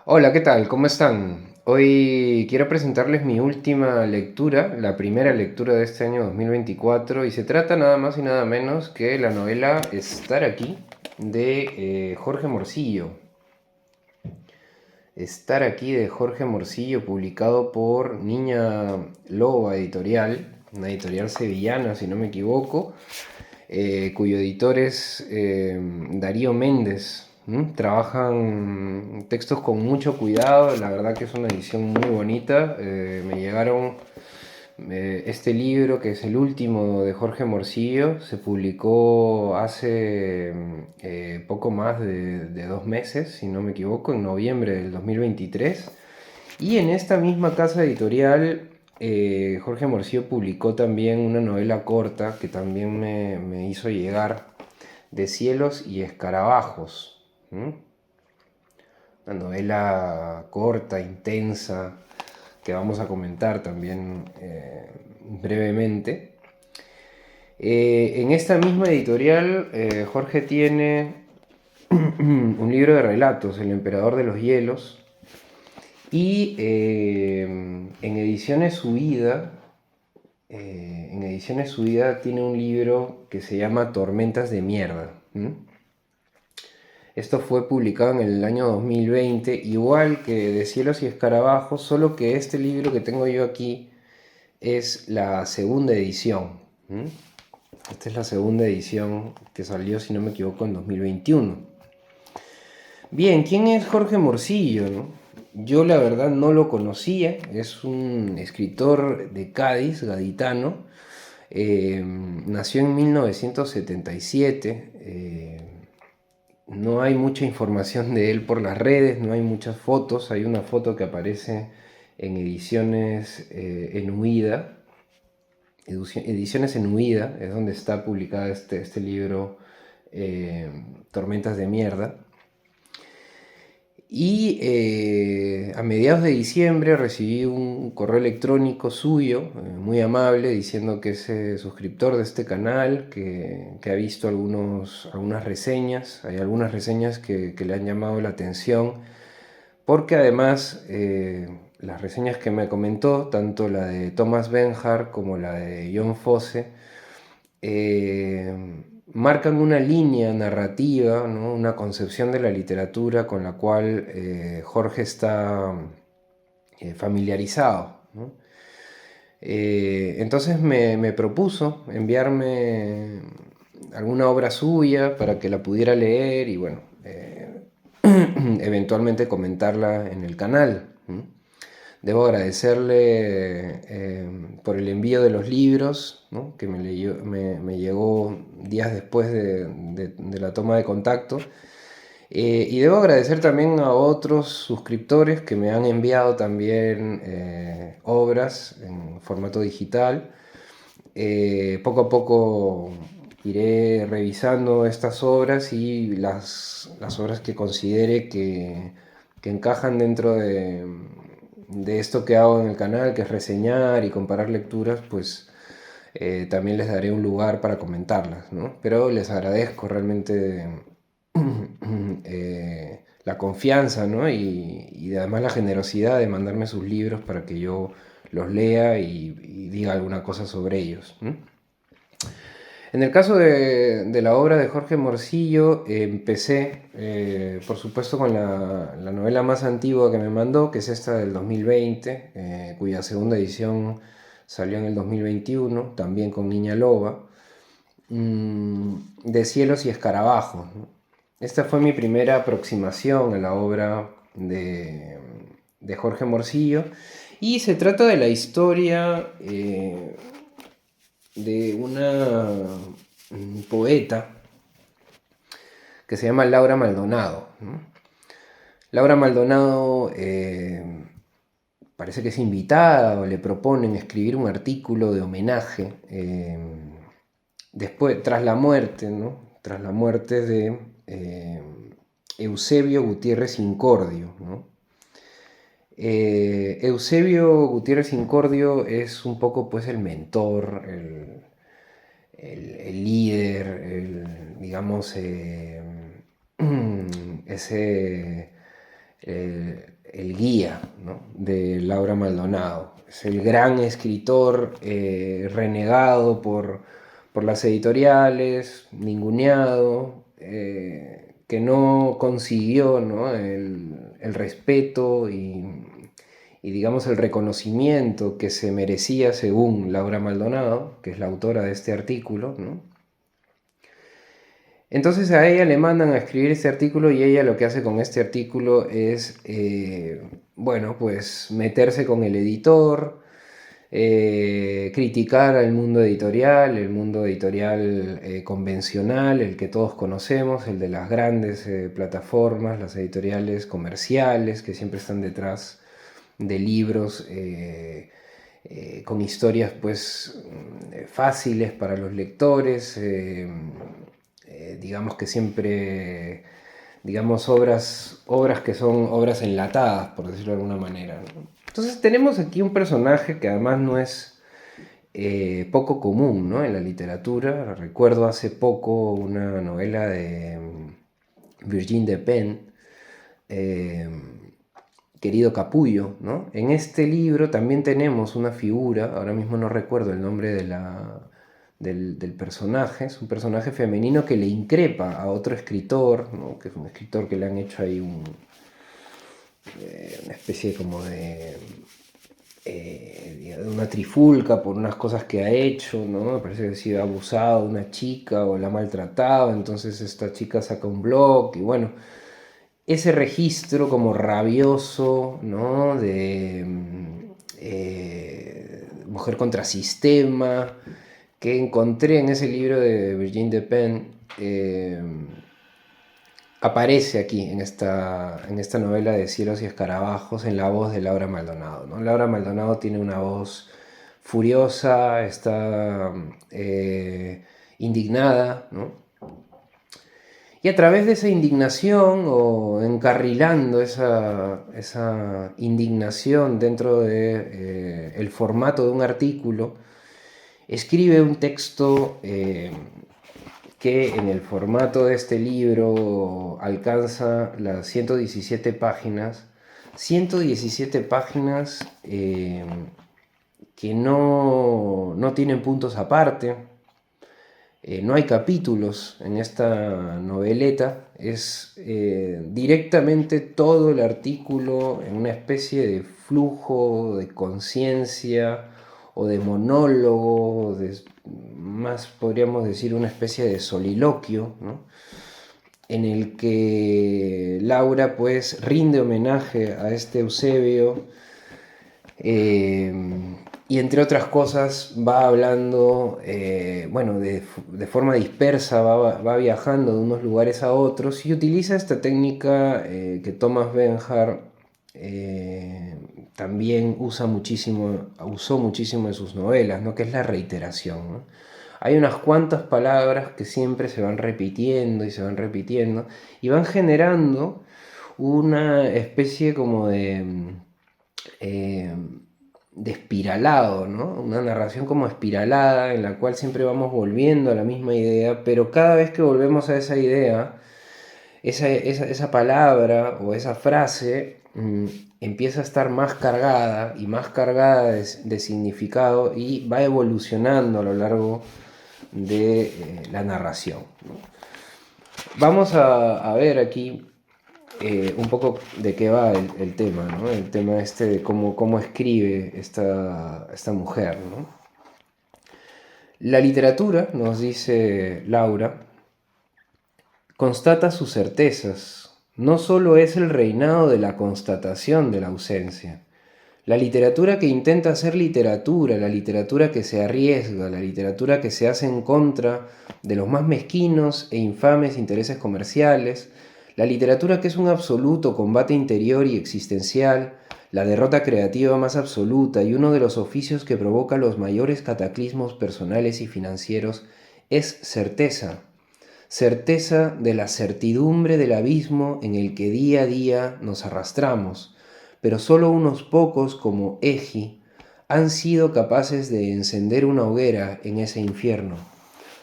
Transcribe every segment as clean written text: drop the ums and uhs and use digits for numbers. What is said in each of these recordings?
Hola, ¿qué tal? ¿Cómo están? Hoy quiero presentarles mi última lectura, la primera lectura de este año 2024, y se trata nada más y nada menos que la novela Estar aquí de Jorge Morcillo. Estar aquí de Jorge Morcillo, publicado por Niña Loba Editorial, una editorial sevillana, si no me equivoco, cuyo editor es Darío Méndez. Trabajan textos con mucho cuidado, la verdad que es una edición muy bonita. Me llegaron este libro, que es el último de Jorge Morcillo, se publicó hace poco más de 2 meses, si no me equivoco, en noviembre del 2023. Y en esta misma casa editorial, Jorge Morcillo publicó también una novela corta que también me hizo llegar, de Cielos y Escarabajos. Una novela corta, intensa, que vamos a comentar también brevemente. En esta misma editorial, Jorge tiene un libro de relatos, El Emperador de los Hielos, y en Ediciones Huida, tiene un libro que se llama Tormentas de Mierda. Esto fue publicado en el año 2020, igual que De Cielos y Escarabajos, solo que este libro que tengo yo aquí es la segunda edición. Esta es la segunda edición que salió, si no me equivoco, en 2021. Bien, ¿quién es Jorge Morcillo, no? Yo la verdad no lo conocía, es un escritor de Cádiz, gaditano. Nació en 1977. No hay mucha información de él por las redes, no hay muchas fotos. Hay una foto que aparece en Ediciones en Huida. Ediciones en Huida es donde está publicada este libro, Tormentas de Mierda. Y a mediados de diciembre recibí un correo electrónico suyo, muy amable, diciendo que es suscriptor de este canal, que ha visto algunas reseñas. Hay algunas reseñas que le han llamado la atención, porque además las reseñas que me comentó, tanto la de Thomas Benhart como la de John Fosse, eh, marcan una línea narrativa, ¿no? Una concepción de la literatura con la cual Jorge está familiarizado, ¿no? Entonces me propuso enviarme alguna obra suya para que la pudiera leer y bueno, eventualmente comentarla en el canal. Debo agradecerle por el envío de los libros, ¿no? Que me llegó días después de la toma de contacto. Y debo agradecer también a otros suscriptores que me han enviado también obras en formato digital. Poco a poco iré revisando estas obras y las obras que considere que encajan dentro de esto que hago en el canal, que es reseñar y comparar lecturas, pues también les daré un lugar para comentarlas, ¿no? Pero les agradezco realmente la confianza, ¿no? Y además la generosidad de mandarme sus libros para que yo los lea y diga alguna cosa sobre ellos. En el caso de la obra de Jorge Morcillo, empecé, por supuesto, con la novela más antigua que me mandó, que es esta del 2020, cuya segunda edición salió en el 2021, también con Niña Loba, de Cielos y Escarabajos, ¿no? Esta fue mi primera aproximación a la obra de Jorge Morcillo, y se trata de la historia de una poeta que se llama Laura Maldonado, ¿no? Laura Maldonado parece que es invitada o le proponen escribir un artículo de homenaje después, tras la muerte, ¿no? Tras la muerte de Eusebio Gutiérrez Incordio, ¿no? Eusebio Gutiérrez Incordio es un poco pues el mentor, el líder, digamos, ese el guía, ¿no?, de Laura Maldonado. Es el gran escritor renegado por las editoriales, ninguneado, que no consiguió, ¿no?, el respeto y digamos el reconocimiento que se merecía según Laura Maldonado, que es la autora de este artículo, ¿no? Entonces a ella le mandan a escribir este artículo y ella lo que hace con este artículo es, bueno, pues meterse con el editor, criticar al mundo editorial, el mundo editorial convencional, el que todos conocemos, el de las grandes plataformas, las editoriales comerciales que siempre están detrás de libros con historias pues fáciles para los lectores, digamos que siempre, digamos, obras que son obras enlatadas, por decirlo de alguna manera, ¿no? Entonces tenemos aquí un personaje que además no es poco común, ¿no?, en la literatura. Recuerdo hace poco una novela de Virginie Despentes, Querido Capullo, ¿no? En este libro también tenemos una figura, ahora mismo no recuerdo el nombre del personaje, es un personaje femenino que le increpa a otro escritor, ¿no?, que es un escritor que le han hecho ahí una especie como de una trifulca por unas cosas que ha hecho, ¿no? Me parece que ha sido abusado de una chica o la ha maltratado, entonces esta chica saca un blog y bueno, ese registro como rabioso, ¿no?, de mujer contrasistema que encontré en ese libro de Virginie Despentes, aparece aquí en esta novela de Cielos y Escarabajos en la voz de Laura Maldonado, ¿no? Laura Maldonado tiene una voz furiosa, está indignada, ¿no? Y a través de esa indignación o encarrilando esa indignación dentro de, el formato de un artículo, escribe un texto que en el formato de este libro alcanza las 117 páginas. 117 páginas que no tienen puntos aparte. No hay capítulos en esta noveleta, es directamente todo el artículo en una especie de flujo de conciencia o de monólogo, más podríamos decir una especie de soliloquio, ¿no?, en el que Laura pues rinde homenaje a este Eusebio, y entre otras cosas va hablando, bueno, de forma dispersa, va viajando de unos lugares a otros y utiliza esta técnica que Thomas Bernhard también usó muchísimo en sus novelas, ¿no?, que es la reiteración, ¿no? Hay unas cuantas palabras que siempre se van repitiendo y se van repitiendo y van generando una especie como de espiralado, ¿no? Una narración como espiralada en la cual siempre vamos volviendo a la misma idea, pero cada vez que volvemos a esa idea, esa palabra o esa frase empieza a estar más cargada y más cargada de significado y va evolucionando a lo largo de la narración, ¿no? Vamos a ver aquí un poco de qué va el tema, ¿no? El tema este de cómo escribe esta mujer, ¿no? La literatura, nos dice Laura, constata sus certezas. No solo es el reinado de la constatación de la ausencia. La literatura que intenta ser literatura, la literatura que se arriesga, la literatura que se hace en contra de los más mezquinos e infames intereses comerciales, la literatura que es un absoluto combate interior y existencial, la derrota creativa más absoluta y uno de los oficios que provoca los mayores cataclismos personales y financieros, es certeza. Certeza de la certidumbre del abismo en el que día a día nos arrastramos, pero solo unos pocos como Egi han sido capaces de encender una hoguera en ese infierno.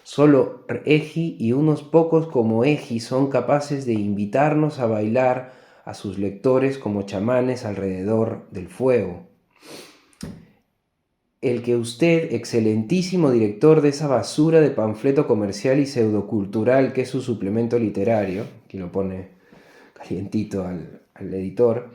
Solo Egi y unos pocos como Egi son capaces de invitarnos a bailar a sus lectores como chamanes alrededor del fuego. El que usted, excelentísimo director de esa basura de panfleto comercial y pseudocultural que es su suplemento literario, que lo pone calientito al editor,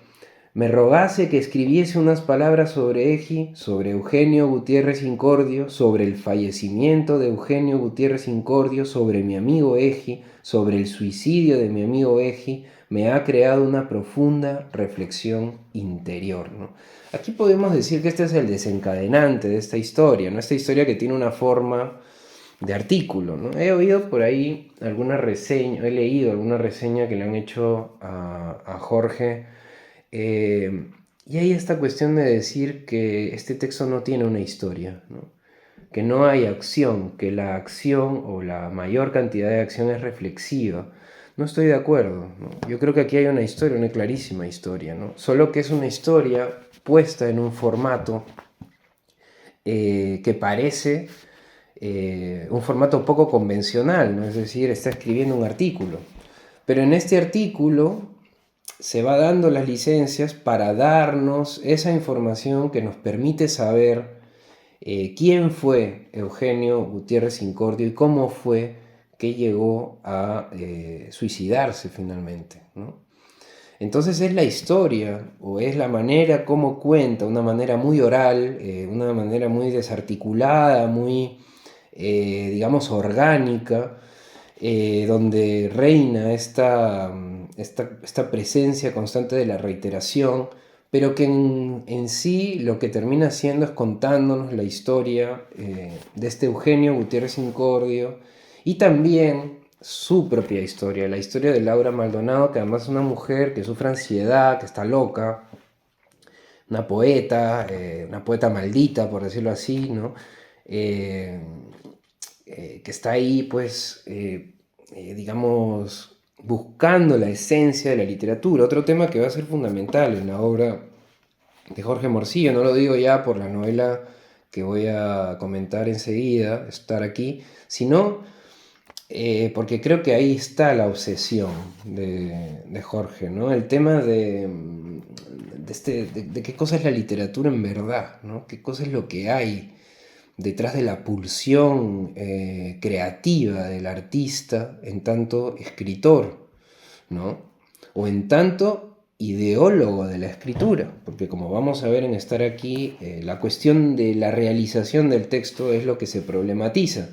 me rogase que escribiese unas palabras sobre Egi, sobre Eugenio Gutiérrez Incordio, sobre el fallecimiento de Eugenio Gutiérrez Incordio, sobre mi amigo Egi, sobre el suicidio de mi amigo Egi, me ha creado una profunda reflexión interior, ¿no? Aquí podemos decir que este es el desencadenante de esta historia, ¿no? Esta historia que tiene una forma de artículo, ¿no? He oído por ahí alguna reseña, he leído alguna reseña que le han hecho a Jorge, y hay esta cuestión de decir que este texto no tiene una historia, ¿no? Que no hay acción, que la acción o la mayor cantidad de acción es reflexiva. No estoy de acuerdo, ¿no? Yo creo que aquí hay una historia, una clarísima historia, ¿no? Solo que es una historia puesta en un formato que parece un formato poco convencional, ¿no? Es decir, está escribiendo un artículo. Pero en este artículo se va dando las licencias para darnos esa información que nos permite saber quién fue Eugenio Gutiérrez Incordio y cómo fue que llegó a suicidarse finalmente, ¿no? Entonces es la historia o es la manera como cuenta, una manera muy oral, una manera muy desarticulada, muy, digamos, orgánica, donde reina esta presencia constante de la reiteración, pero que en sí lo que termina haciendo es contándonos la historia de este Eugenio Gutiérrez Incordio y también su propia historia, la historia de Laura Maldonado, que además es una mujer que sufre ansiedad, que está loca, una poeta maldita, por decirlo así, ¿no? Que está ahí, pues, digamos, buscando la esencia de la literatura. Otro tema que va a ser fundamental en la obra de Jorge Morcillo, no lo digo ya por la novela que voy a comentar enseguida, estar aquí, sino porque creo que ahí está la obsesión de Jorge, ¿no? El tema de qué cosa es la literatura en verdad, ¿no? Qué cosa es lo que hay detrás de la pulsión creativa del artista en tanto escritor, ¿no? O en tanto ideólogo de la escritura, porque como vamos a ver en Estar Aquí, la cuestión de la realización del texto es lo que se problematiza.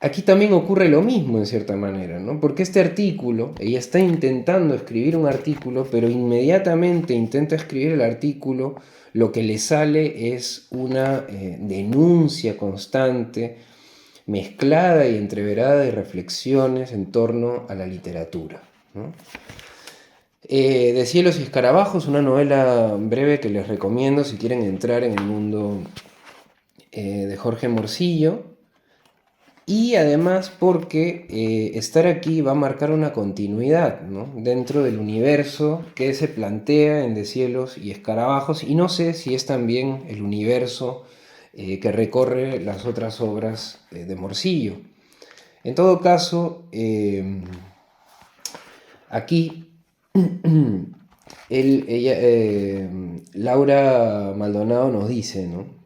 Aquí también ocurre lo mismo en cierta manera, ¿no? Porque este artículo, ella está intentando escribir un artículo, pero inmediatamente intenta escribir el artículo, lo que le sale es una denuncia constante, mezclada y entreverada de reflexiones en torno a la literatura, ¿no? De Cielos y Escarabajos, una novela breve que les recomiendo si quieren entrar en el mundo de Jorge Morcillo. Y además porque Estar Aquí va a marcar una continuidad, ¿no? Dentro del universo que se plantea en De Cielos y Escarabajos, y no sé si es también el universo que recorre las otras obras de Morcillo. En todo caso, aquí Laura Maldonado nos dice, ¿no?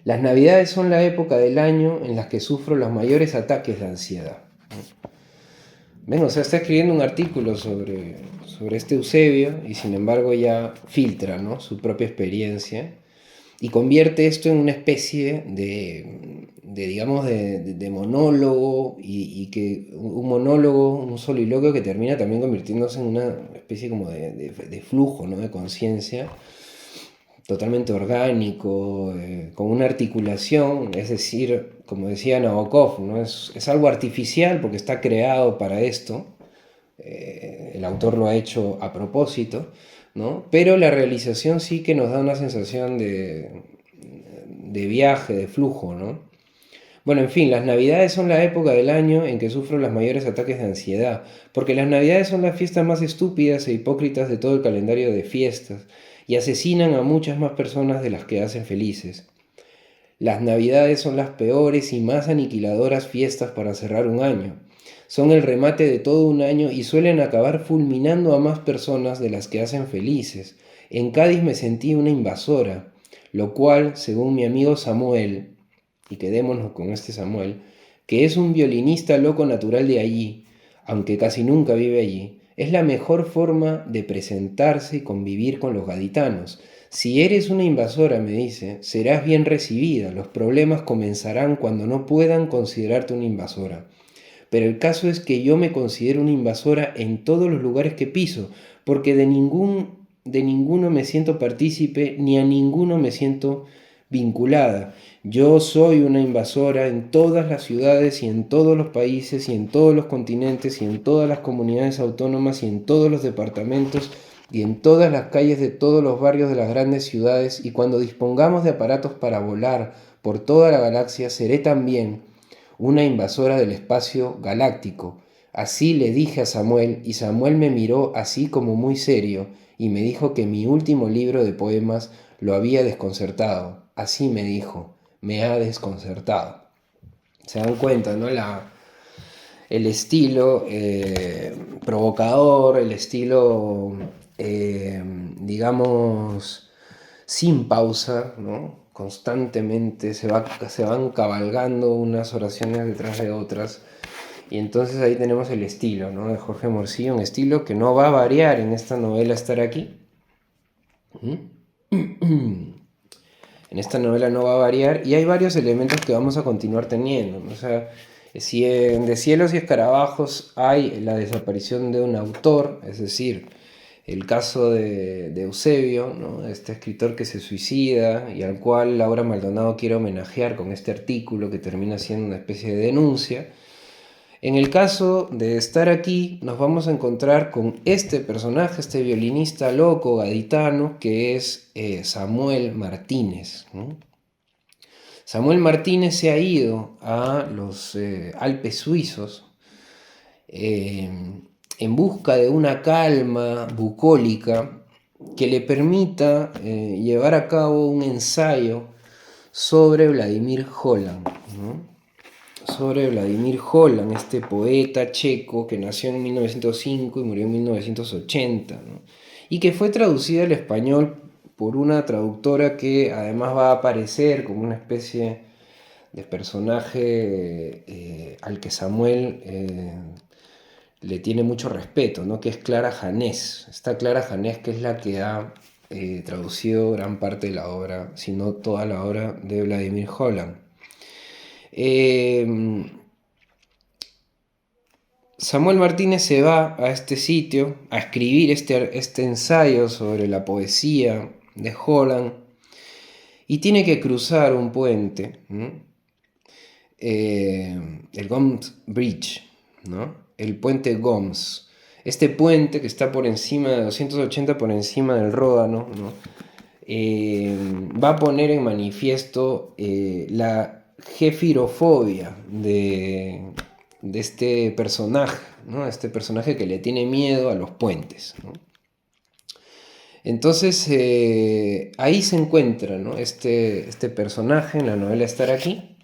Las Navidades son la época del año en las que sufro los mayores ataques de ansiedad. Ven, o sea, está escribiendo un artículo sobre este Eusebio y sin embargo ya filtra, ¿no?, su propia experiencia y convierte esto en una especie digamos, de monólogo y que un monólogo, un soliloquio que termina también convirtiéndose en una especie como de flujo, ¿no?, de conciencia totalmente orgánico, con una articulación, es decir, como decía Nabokov, ¿no? Es algo artificial porque está creado para esto, el autor lo ha hecho a propósito, ¿no? Pero la realización sí que nos da una sensación de viaje, de flujo, ¿no? Bueno, en fin, las Navidades son la época del año en que sufro los mayores ataques de ansiedad, porque las Navidades son las fiestas más estúpidas e hipócritas de todo el calendario de fiestas, y asesinan a muchas más personas de las que hacen felices. Las Navidades son las peores y más aniquiladoras fiestas para cerrar un año. Son el remate de todo un año y suelen acabar fulminando a más personas de las que hacen felices. En Cádiz me sentí una invasora, lo cual, según mi amigo Samuel, y quedémonos con este Samuel, que es un violinista loco natural de allí, aunque casi nunca vive allí, es la mejor forma de presentarse y convivir con los gaditanos. Si eres una invasora, me dice, serás bien recibida. Los problemas comenzarán cuando no puedan considerarte una invasora. Pero el caso es que yo me considero una invasora en todos los lugares que piso, porque de ninguno me siento partícipe, ni a ninguno me siento vinculada. Yo soy una invasora en todas las ciudades y en todos los países y en todos los continentes y en todas las comunidades autónomas y en todos los departamentos y en todas las calles de todos los barrios de las grandes ciudades, y cuando dispongamos de aparatos para volar por toda la galaxia, seré también una invasora del espacio galáctico. Así le dije a Samuel, y Samuel me miró así como muy serio, y me dijo que mi último libro de poemas lo había desconcertado. Así me dijo, me ha desconcertado. Se dan cuenta, ¿no? El estilo provocador, el estilo, digamos, sin pausa, ¿no? Constantemente se van cabalgando unas oraciones detrás de otras. Y entonces ahí tenemos el estilo, ¿no? De Jorge Morcillo, un estilo que no va a variar en esta novela Estar aquí. En esta novela no va a variar, y hay varios elementos que vamos a continuar teniendo, ¿no? O sea, si en De cielos y escarabajos hay la desaparición de un autor, es decir, el caso de Eusebio, ¿no? Este escritor que se suicida y al cual Laura Maldonado quiere homenajear con este artículo que termina siendo una especie de denuncia. En el caso de Estar aquí, nos vamos a encontrar con este personaje, este violinista loco gaditano, que es Samuel Martínez, ¿no? Samuel Martínez se ha ido a los Alpes suizos en busca de una calma bucólica que le permita llevar a cabo un ensayo sobre Vladimir Holland, ¿no? Sobre Vladimir Holland, este poeta checo que nació en 1905 y murió en 1980, ¿no? Y que fue traducida al español por una traductora que además va a aparecer como una especie de personaje al que Samuel le tiene mucho respeto, ¿no? Que es Clara Janés. Esta Clara Janés, que es la que ha traducido gran parte de la obra, si no toda la obra de Vladimir Holland. Samuel Martínez se va a este sitio a escribir este ensayo sobre la poesía de Holland y tiene que cruzar un puente, el Goms Bridge, ¿no? El puente Goms. Este puente que está por encima de 280 por encima del Ródano, ¿no? Va a poner en manifiesto la jefirofobia de este personaje, ¿no? Este personaje que le tiene miedo a los puentes, ¿no? Entonces ahí se encuentra, ¿no? este personaje en la novela Estar aquí,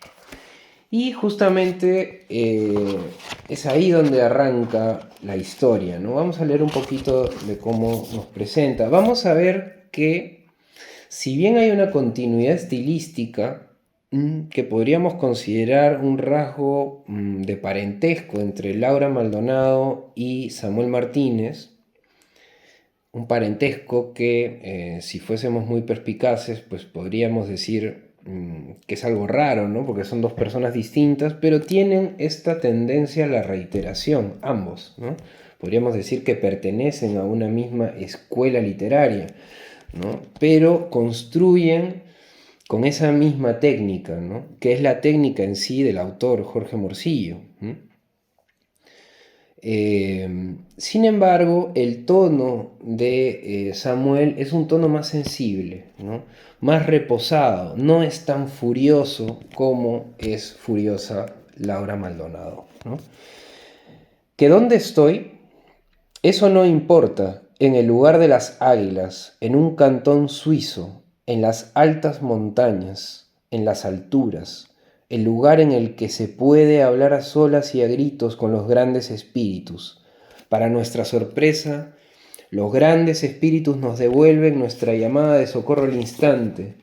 y justamente es ahí donde arranca la historia, ¿no? Vamos a leer un poquito de cómo nos presenta. Vamos a ver que si bien hay una continuidad estilística que podríamos considerar un rasgo de parentesco entre Laura Maldonado y Samuel Martínez, un parentesco que si fuésemos muy perspicaces, pues podríamos decir que es algo raro, ¿no? Porque son dos personas distintas, pero tienen esta tendencia a la reiteración, ambos, ¿no? Podríamos decir que pertenecen a una misma escuela literaria, ¿no? Pero construyen con esa misma técnica, ¿no? Que es la técnica en sí del autor Jorge Morcillo. Sin embargo, el tono de Samuel es un tono más sensible, ¿no? Más reposado, no es tan furioso como es furiosa Laura Maldonado, ¿no? ¿Que dónde estoy? Eso no importa, en el lugar de las águilas, en un cantón suizo, en las altas montañas, en las alturas, el lugar en el que se puede hablar a solas y a gritos con los grandes espíritus. Para nuestra sorpresa, los grandes espíritus nos devuelven nuestra llamada de socorro al instante.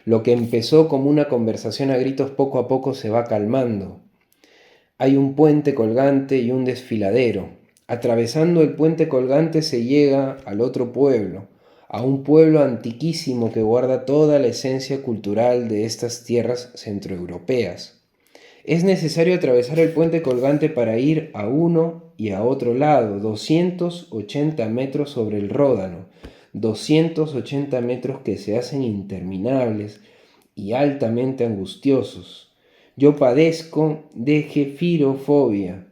Lo que empezó como una conversación a gritos poco a poco se va calmando. Hay un puente colgante y un desfiladero. Atravesando el puente colgante se llega al otro pueblo, a un pueblo antiquísimo que guarda toda la esencia cultural de estas tierras centroeuropeas. Es necesario atravesar el puente colgante para ir a uno y a otro lado, 280 metros sobre el Ródano, 280 metros que se hacen interminables y altamente angustiosos. Yo padezco de gefirofobia,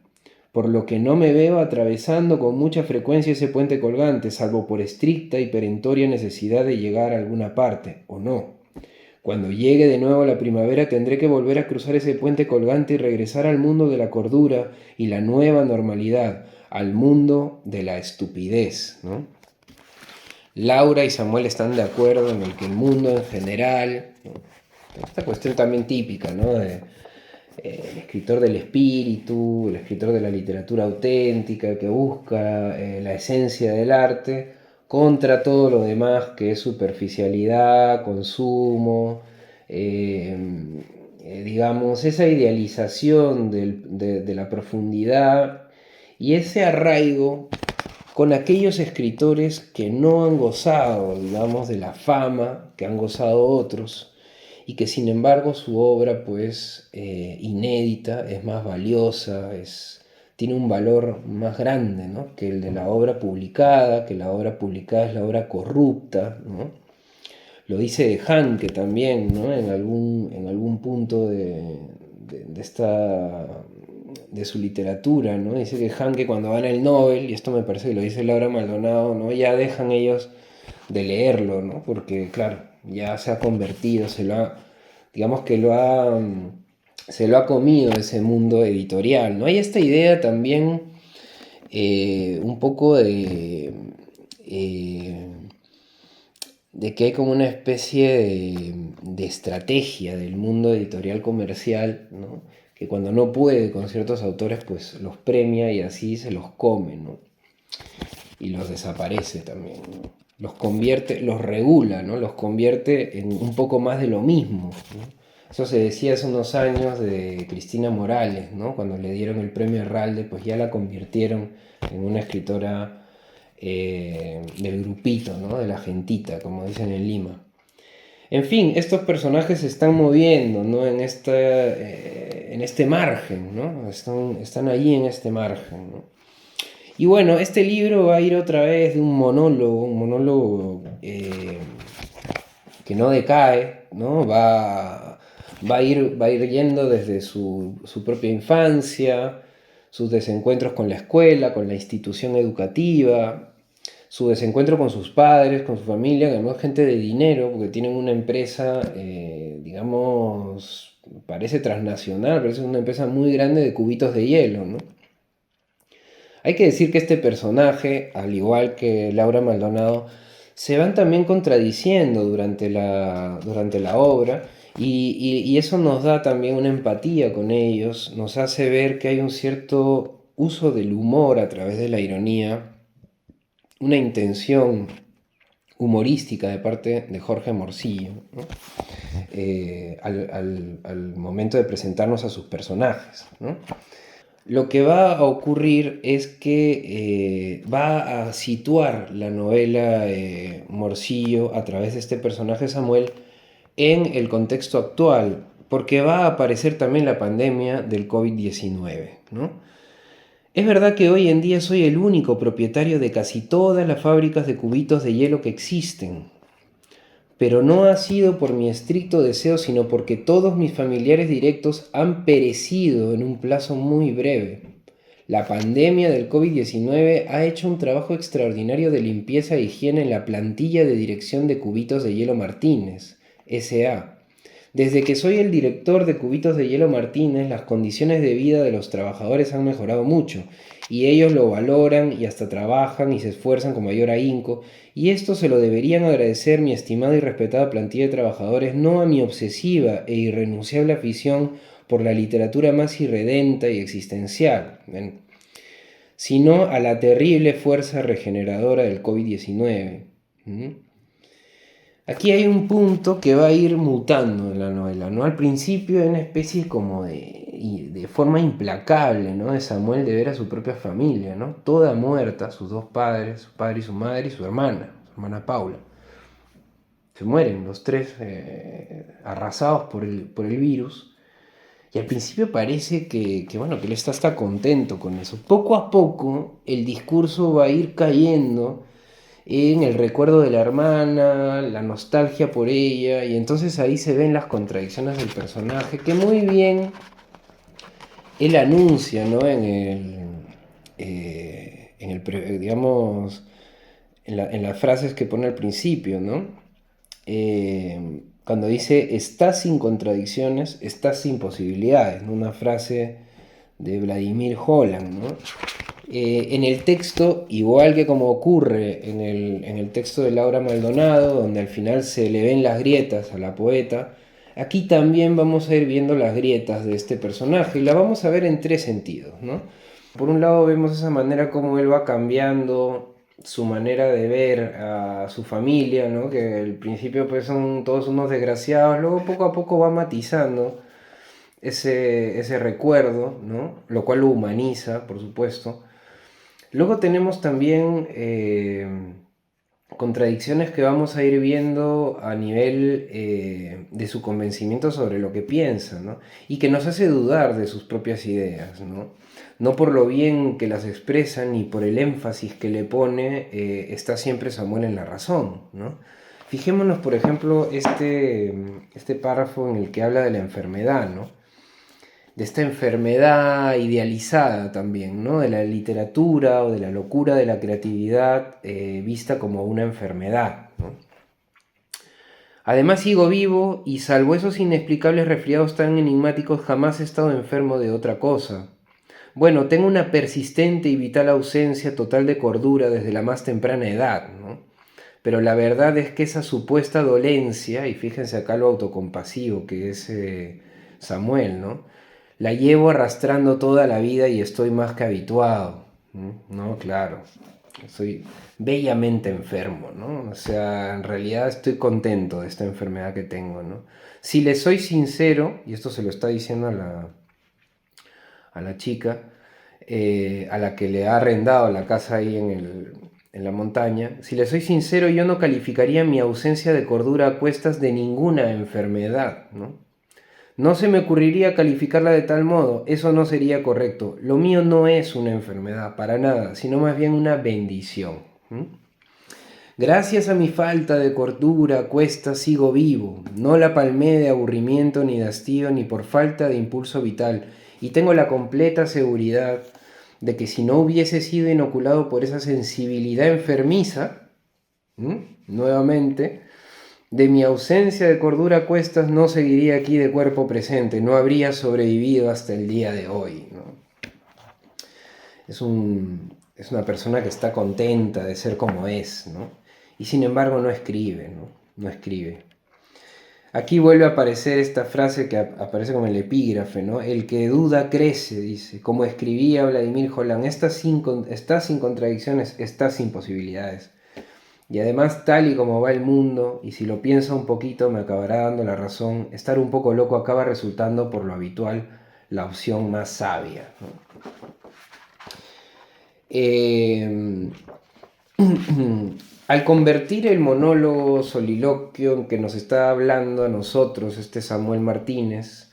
por lo que no me veo atravesando con mucha frecuencia ese puente colgante, salvo por estricta y perentoria necesidad de llegar a alguna parte, o no. Cuando llegue de nuevo la primavera tendré que volver a cruzar ese puente colgante y regresar al mundo de la cordura y la nueva normalidad, al mundo de la estupidez, ¿no? Laura y Samuel están de acuerdo en el que el mundo en general, ¿no? Esta cuestión también típica, ¿no? El escritor del espíritu, el escritor de la literatura auténtica que busca la esencia del arte contra todo lo demás que es superficialidad, consumo, digamos, esa idealización de la profundidad y ese arraigo con aquellos escritores que no han gozado, digamos, de la fama que han gozado otros y que sin embargo su obra pues inédita es más valiosa, tiene un valor más grande, ¿no?, que el de la obra publicada, que la obra publicada es la obra corrupta, ¿no? Lo dice de Hanke también, ¿no?, en algún punto de su literatura, ¿no? Dice que Hanke cuando gana el Nobel, y esto me parece que lo dice Laura Maldonado, ¿no?, ya dejan ellos de leerlo, ¿no?, porque claro, ya se ha convertido, digamos que se lo ha comido ese mundo editorial, ¿no? Hay esta idea también un poco de que hay como una especie de estrategia del mundo editorial comercial, ¿no?, que cuando no puede con ciertos autores, pues los premia y así se los come, ¿no?, y los desaparece también, ¿no? Los convierte, los regula, ¿no?, los convierte en un poco más de lo mismo, ¿no? Eso se decía hace unos años de Cristina Morales, ¿no?, cuando le dieron el premio Herralde, pues ya la convirtieron en una escritora del grupito, ¿no?, de la gentita, como dicen en Lima. En fin, estos personajes se están moviendo, ¿no?, en este margen, ¿no? Están ahí en este margen, ¿no? Y bueno, este libro va a ir otra vez de un monólogo que no decae, ¿no? Va a ir yendo desde su propia infancia, sus desencuentros con la escuela, con la institución educativa, su desencuentro con sus padres, con su familia, que no es gente de dinero, porque tienen una empresa, digamos, parece transnacional, parece una empresa muy grande de cubitos de hielo, ¿no? Hay que decir que este personaje, al igual que Laura Maldonado, se van también contradiciendo durante la obra y eso nos da también una empatía con ellos, nos hace ver que hay un cierto uso del humor a través de la ironía, una intención humorística de parte de Jorge Morcillo, ¿no?, al momento de presentarnos a sus personajes, ¿no? Lo que va a ocurrir es que va a situar la novela Morcillo a través de este personaje Samuel en el contexto actual, porque va a aparecer también la pandemia del COVID-19, ¿no? Es verdad que hoy en día soy el único propietario de casi todas las fábricas de cubitos de hielo que existen, pero no ha sido por mi estricto deseo, sino porque todos mis familiares directos han perecido en un plazo muy breve. La pandemia del COVID-19 ha hecho un trabajo extraordinario de limpieza e higiene en la plantilla de dirección de Cubitos de Hielo Martínez, S.A. Desde que soy el director de Cubitos de Hielo Martínez, las condiciones de vida de los trabajadores han mejorado mucho, y ellos lo valoran y hasta trabajan y se esfuerzan con mayor ahínco, y esto se lo deberían agradecer mi estimada y respetada plantilla de trabajadores, no a mi obsesiva e irrenunciable afición por la literatura más irredenta y existencial, sino a la terrible fuerza regeneradora del COVID-19. Aquí hay un punto que va a ir mutando en la novela, ¿no? Al principio hay una especie como de forma implacable, ¿no? De Samuel de ver a su propia familia, ¿no? Toda muerta, sus dos padres, su padre y su madre y su hermana Paula. Se mueren los tres arrasados por el virus. Y al principio parece que él está hasta contento con eso. Poco a poco el discurso va a ir cayendo en el recuerdo de la hermana, la nostalgia por ella, y entonces ahí se ven las contradicciones del personaje, que muy bien él anuncia, ¿no? Digamos, en las frases que pone al principio, ¿no? Cuando dice, estás sin contradicciones, estás sin posibilidades, ¿no? Una frase de Vladimir Holland, ¿no? En el texto, igual que como ocurre en el texto de Laura Maldonado, donde al final se le ven las grietas a la poeta, aquí también vamos a ir viendo las grietas de este personaje, y la vamos a ver en tres sentidos, ¿no? Por un lado vemos esa manera como él va cambiando su manera de ver a su familia, ¿no? Que al principio pues son todos unos desgraciados, luego poco a poco va matizando ese recuerdo, ¿no? Lo cual lo humaniza, por supuesto. Luego tenemos también contradicciones que vamos a ir viendo a nivel de su convencimiento sobre lo que piensa, ¿no? Y que nos hace dudar de sus propias ideas, ¿no? No por lo bien que las expresa ni por el énfasis que le pone, está siempre Samuel en la razón, ¿no? Fijémonos, por ejemplo, este párrafo en el que habla de la enfermedad, ¿no? De esta enfermedad idealizada también, ¿no? De la literatura o de la locura de la creatividad vista como una enfermedad, ¿no? Además sigo vivo y salvo esos inexplicables resfriados tan enigmáticos jamás he estado enfermo de otra cosa. Bueno, tengo una persistente y vital ausencia total de cordura desde la más temprana edad, ¿no? Pero la verdad es que esa supuesta dolencia, y fíjense acá lo autocompasivo que es Samuel, ¿no? La llevo arrastrando toda la vida y estoy más que habituado, ¿no? Claro, soy bellamente enfermo, ¿no? O sea, en realidad estoy contento de esta enfermedad que tengo, ¿no? Si le soy sincero, y esto se lo está diciendo a la chica, a la que le ha arrendado la casa ahí en la montaña, si le soy sincero, yo no calificaría mi ausencia de cordura a cuestas de ninguna enfermedad, ¿no? No se me ocurriría calificarla de tal modo, eso no sería correcto. Lo mío no es una enfermedad, para nada, sino más bien una bendición. Gracias a mi falta de cordura a cuestas sigo vivo, no la palmé de aburrimiento ni de hastío ni por falta de impulso vital, y tengo la completa seguridad de que si no hubiese sido inoculado por esa sensibilidad enfermiza, nuevamente, de mi ausencia de cordura a cuestas no seguiría aquí de cuerpo presente, no habría sobrevivido hasta el día de hoy, ¿no? Es una persona que está contenta de ser como es, ¿no? Y sin embargo no escribe, ¿no? No escribe. Aquí vuelve a aparecer esta frase que aparece como el epígrafe, ¿no? El que duda crece, dice. Como escribía Vladimir Holland, está sin contradicciones, está sin posibilidades. Y además, tal y como va el mundo, y si lo pienso un poquito me acabará dando la razón, estar un poco loco acaba resultando por lo habitual la opción más sabia, ¿no? Al convertir el monólogo soliloquio en que nos está hablando a nosotros este Samuel Martínez,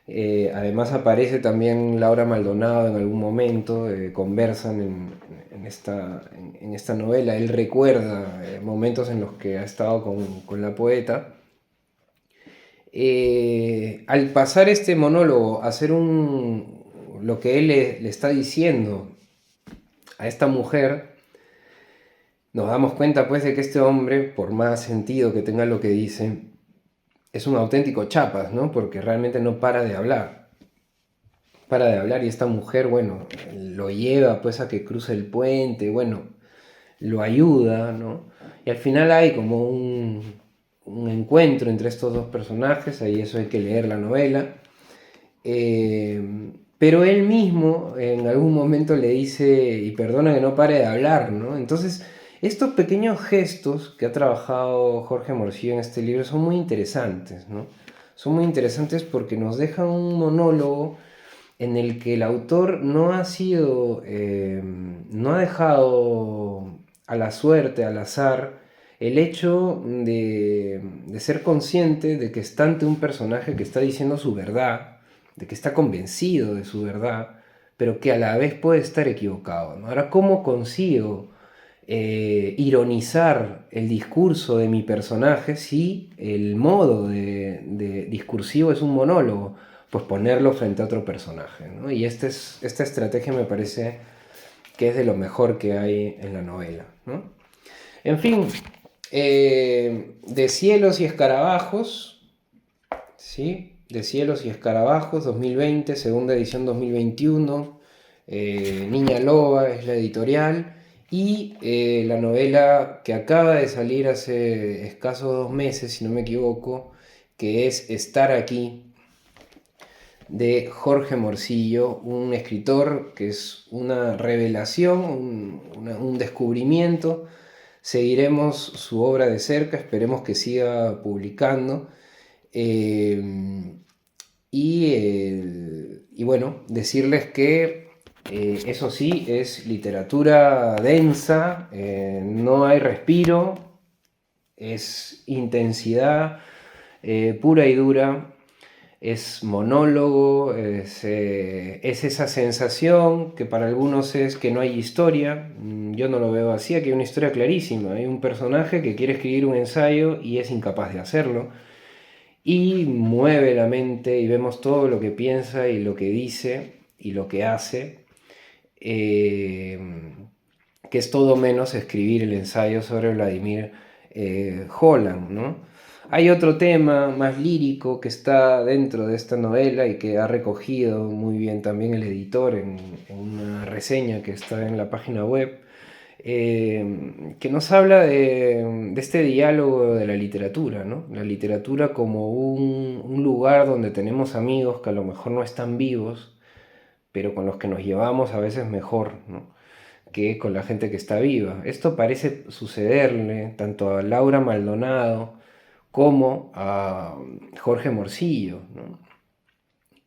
además aparece también Laura Maldonado en algún momento, conversan en esta novela, él recuerda momentos en los que ha estado con la poeta. Al pasar este monólogo a hacer lo que él le está diciendo a esta mujer, nos damos cuenta pues de que este hombre, por más sentido que tenga lo que dice, es un auténtico chapas, ¿no? Porque realmente no para de hablar. Para de hablar y esta mujer, bueno, lo lleva pues a que cruce el puente, bueno, lo ayuda, ¿no? Y al final hay como un encuentro entre estos dos personajes, ahí eso hay que leer la novela. Pero él mismo en algún momento le dice, y perdona que no pare de hablar, ¿no? Entonces, estos pequeños gestos que ha trabajado Jorge Morcillo en este libro son muy interesantes, ¿no? Son muy interesantes porque nos dejan un monólogo en el que el autor no ha sido, no ha dejado a la suerte, al azar, el hecho de ser consciente de que está ante un personaje que está diciendo su verdad, de que está convencido de su verdad, pero que a la vez puede estar equivocado, ¿no? Ahora, ¿cómo consigo ironizar el discurso de mi personaje si el modo de discursivo es un monólogo? Pues ponerlo frente a otro personaje, ¿no? Y esta estrategia me parece que es de lo mejor que hay en la novela, ¿no? En fin, de Cielos y Escarabajos, ¿sí? De Cielos y Escarabajos, 2020, segunda edición 2021, Niña Loba es la editorial, y la novela que acaba de salir hace escasos 2 meses, si no me equivoco, que es Estar aquí, de Jorge Morcillo, un escritor que es una revelación, un descubrimiento. Seguiremos su obra de cerca, esperemos que siga publicando. Y bueno, decirles que eso sí, es literatura densa, no hay respiro, es intensidad pura y dura, es monólogo, es esa sensación que para algunos es que no hay historia. Yo no lo veo así, aquí hay una historia clarísima. Hay un personaje que quiere escribir un ensayo y es incapaz de hacerlo. Y mueve la mente y vemos todo lo que piensa y lo que dice y lo que hace, que es todo menos escribir el ensayo sobre Vladimir Holland, ¿no? Hay otro tema más lírico que está dentro de esta novela y que ha recogido muy bien también el editor en una reseña que está en la página web, que nos habla de este diálogo de la literatura, ¿no? La literatura como un lugar donde tenemos amigos que a lo mejor no están vivos, pero con los que nos llevamos a veces mejor, ¿no?, que con la gente que está viva. Esto parece sucederle tanto a Laura Maldonado como a Jorge Morcillo, ¿no?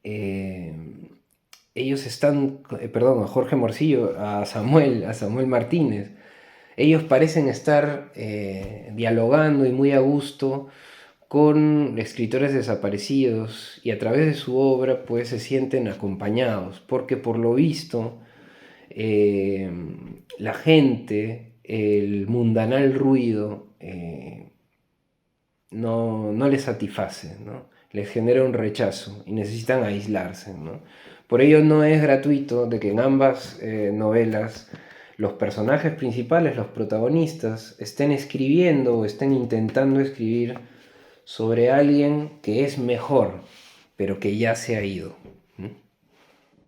Eh, Ellos están, perdón, a Jorge Morcillo, a Samuel Martínez. Ellos parecen estar dialogando y muy a gusto con escritores desaparecidos, y a través de su obra pues se sienten acompañados, porque por lo visto eh, la gente, el mundanal ruido, no les satisface, ¿no? Les genera un rechazo y necesitan aislarse, ¿no? Por ello no es gratuito de que en ambas novelas los personajes principales, los protagonistas, estén escribiendo o estén intentando escribir sobre alguien que es mejor, pero que ya se ha ido, ¿no?